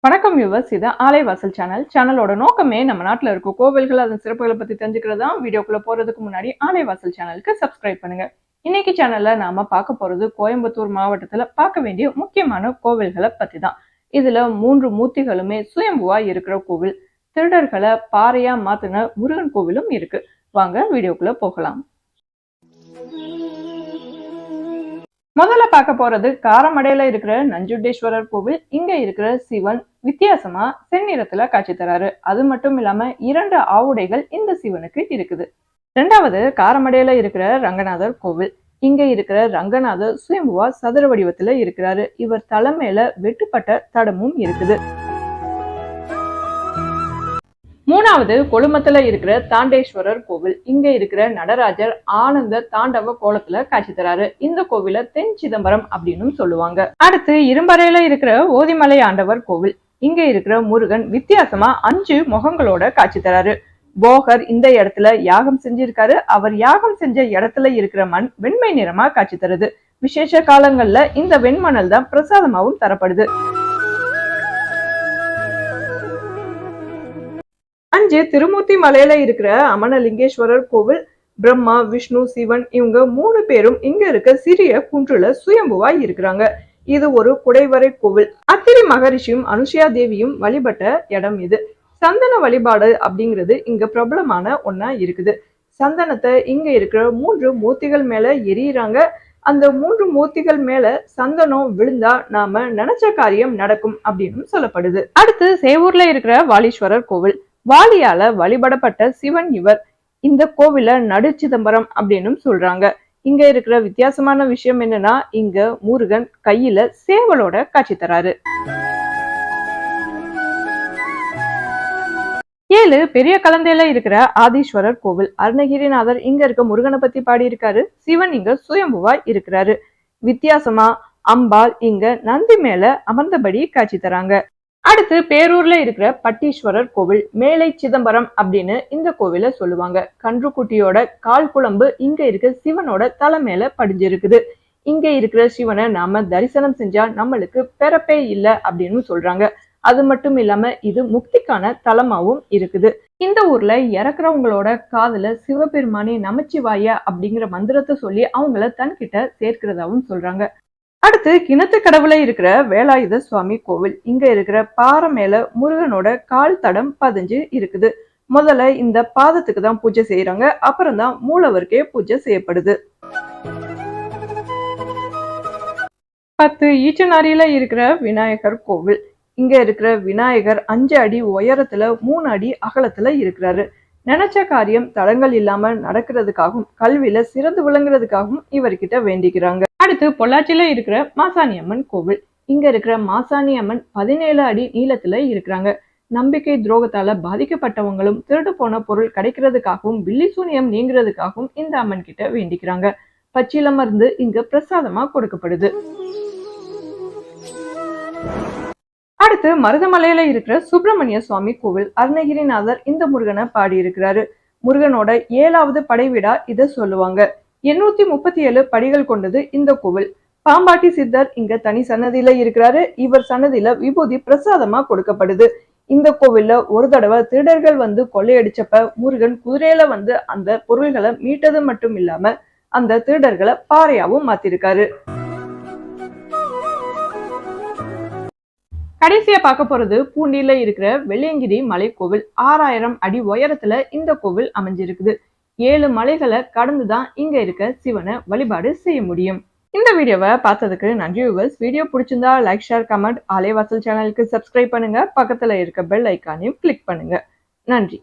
வணக்கம் வியூவர்ஸ், இது ஆலைவாசல் சேனலோட நோக்கமே நம்ம நாட்டில் இருக்க கோவில்கள் அதன் சிறப்புகளை பத்தி தெரிஞ்சுக்கிறதா. வீடியோக்குள்ள போறதுக்கு முன்னாடி ஆலைவாசல் சேனலுக்கு சப்ஸ்கிரைப் பண்ணுங்க. இன்னைக்கு சேனல்ல நாம பார்க்க போறது கோயம்புத்தூர் மாவட்டத்துல பார்க்க வேண்டிய முக்கியமான கோவில்களை பத்தி தான். இதுல 3 மூர்த்திகளுமே சுயம்புவா இருக்கிற கோவில், திருடர்களை பாறையா மாத்தின முருகன் கோவிலும் இருக்கு. வாங்க வீடியோக்குள்ள போகலாம். முதல்ல பார்க்க போறது காரமடையில இருக்கிற நஞ்சுண்டேஸ்வரர் கோவில். இங்க இருக்கிற சிவன் வித்தியாசமா செந்நிறத்துல காட்சி தராரு. அது மட்டும் இல்லாம 2 ஆவுடைகள் இந்த சிவனுக்கு இருக்குது. 2வது காரமடையில இருக்கிற ரங்கநாதர் கோவில். இங்க இருக்கிற ரங்கநாதர் சுயம்புவா சதுர வடிவத்துல இருக்கிறாரு. இவர் தலைமையில வெட்டுப்பட்ட தடமும் இருக்குது. 3வது கொழுமத்துல இருக்கிற தாண்டேஸ்வரர் கோவில். இங்க இருக்கிற நடராஜர் ஆனந்த தாண்டவ கோலத்துல காட்சி தராரு. இந்த கோவில தென் சிதம்பரம் அப்படின்னு சொல்லுவாங்க. அடுத்து இரும்பறையில இருக்கிற ஓதிமலை ஆண்டவர் கோவில். இங்க இருக்கிற முருகன் வித்தியாசமா 5 முகங்களோட காட்சி தராரு. போகர் இந்த இடத்துல யாகம் செஞ்சிருக்காரு. அவர் யாகம் செஞ்ச இடத்துல இருக்கிற மண் வெண்மை நிறமா காட்சி தருது. விசேஷ காலங்கள்ல இந்த வெண்மணல் தான் பிரசாதமாவும் தரப்படுது. 5 திருமூர்த்தி மலையில இருக்கிற அமனலிங்கேஸ்வரர் கோவில். பிரம்மா, விஷ்ணு, சிவன் இவங்க 3 பேரும் இங்க இருக்க சிறிய குன்றுல சுயம்புவாய் இருக்கிறாங்க. இது ஒரு குடைவரை கோவில். அத்திரி மகரிஷியும் அனுஷியா தேவியும் வழிபட்ட இடம் இது. சந்தன வழிபாடு அப்படிங்கிறது இங்க பிரபலமான ஒன்னா இருக்குது. சந்தனத்தை இங்க இருக்கிற 3 மூர்த்திகள் மேல எரியிறாங்க. அந்த 3 மூர்த்திகள் மேல சந்தனம் விழுந்தா நாம நினைச்ச காரியம் நடக்கும் அப்படின்னு சொல்லப்படுது. அடுத்து சேவூர்ல இருக்கிற வாலீஸ்வரர் கோவில். வாலியால வழிபடப்பட்ட சிவன் இவர். இந்த கோவில நடு சிதம்பரம் அப்படின்னு சொல்றாங்க. இங்க இருக்கிற வித்தியாசமான விஷயம் என்னன்னா, இங்க முருகன் கையில சேவலோட காட்சி தராரு. 7 பெரிய கலந்தையில இருக்கிற ஆதீஸ்வரர் கோவில். அருணகிரிநாதர் இங்க இருக்க முருகனை பத்தி பாடி இருக்காரு. சிவன் இங்க சுயம்புவாய் இருக்கிறாரு. வித்தியாசமா அம்பாள் இங்க நந்தி மேல அமர்ந்தபடி காட்சி தராங்க. அடுத்து பேரூர்ல இருக்கிற பட்டீஸ்வரர் கோவில். மேலை சிதம்பரம் அப்படின்னு இந்த கோவில சொல்லுவாங்க. கன்றுக்குட்டியோட கால் குழம்பு இங்க இருக்க சிவனோட தலை மேல படிஞ்சிருக்குது. இங்க இருக்கிற சிவனை நாம தரிசனம் செஞ்சா நம்மளுக்கு பிறப்பே இல்லை அப்படின்னு சொல்றாங்க. அது மட்டும் இல்லாம இது முக்திக்கான தலமாவும் இருக்குது. இந்த ஊர்ல இறக்குறவங்களோட காதுல சிவபெருமானே நமச்சிவாய அப்படிங்கிற மந்திரத்தை சொல்லி அவங்கள தன்கிட்ட சேர்க்கிறதாவும் சொல்றாங்க. அடுத்து கிணத்து கடவுளை இருக்கிற வேலாயுத சுவாமி கோவில். இங்க இருக்கிற பாறை மேல முருகனோட கால் தடம் பதிஞ்சு இருக்குது. முதல்ல இந்த பாதத்துக்கு தான் பூஜை செய்யறாங்க. அப்புறம் தான் மூலவருக்கே பூஜை செய்யப்படுது. 10 ஈச்சனாரியில இருக்கிற விநாயகர் கோவில். இங்க இருக்கிற விநாயகர் 5 அடி உயரத்துல 3 அடி அகலத்துல இருக்கிறாரு. நினைச்ச காரியம் தடங்கள் இல்லாம நடக்கிறதுக்காகவும் கல்வியில சிறந்து விளங்குறதுக்காகவும் இவர்கிட்ட வேண்டிக்கிறாங்க. அடுத்து பொள்ளாச்சியில இருக்கிற மாசாணி அம்மன் கோவில். இங்க இருக்கிற மாசாணி அம்மன் 17 அடி நீளத்துல இருக்கிறாங்க. நம்பிக்கை துரோகத்தால பாதிக்கப்பட்டவங்களும் திருடு போன பொருள் கிடைக்கிறதுக்காகவும் பில்லி சூனியம் நீங்கிறதுக்காகவும் இந்த அம்மன் கிட்ட வேண்டிக்கிறாங்க. பச்சில மருந்து இங்க பிரசாதமா கொடுக்கப்படுது. அடுத்து மருதமலையில இருக்கிற சுப்பிரமணிய சுவாமி கோவில். அருணகிரிநாதர் இந்த முருகனை பாடி இருக்கிறாரு. முருகனோட 7வது படை விழா இத சொல்லுவாங்க. 837 படிகள் கொண்டது இந்த கோவில். பாம்பாட்டி சித்தர் இங்க தனி சன்னதியில இருக்கிறாரு. இவர் சன்னதியில விபூதி பிரசாதமா கொடுக்கப்படுது. இந்த கோவில்ல ஒரு தடவை திருடர்கள் வந்து கொள்ளையடிச்சப்ப முருகன் குதிரையில வந்து அந்த பொருள்களை மீட்டது மட்டும் இல்லாம அந்த திருடர்களை பாறையாவும் மாத்திருக்காரு. கடைசியா பார்க்க போறது பூண்டியில இருக்கிற வெள்ளியங்கிரி மலை கோவில். 6000 அடி உயரத்துல இந்த கோவில் அமைஞ்சிருக்குது. 7 மலைகளை கடந்துதான் இங்க இருக்க சிவனை வழிபாடு செய்ய முடியும். இந்த வீடியோவை பார்த்ததுக்கு நன்றி வியூவர்ஸ். வீடியோ பிடிச்சிருந்தா லைக், ஷேர், கமெண்ட். ஆலைவாசல் சேனலுக்கு சப்ஸ்கிரைப் பண்ணுங்க. பக்கத்துல இருக்க பெல் ஐக்கானையும் கிளிக் பண்ணுங்க. நன்றி.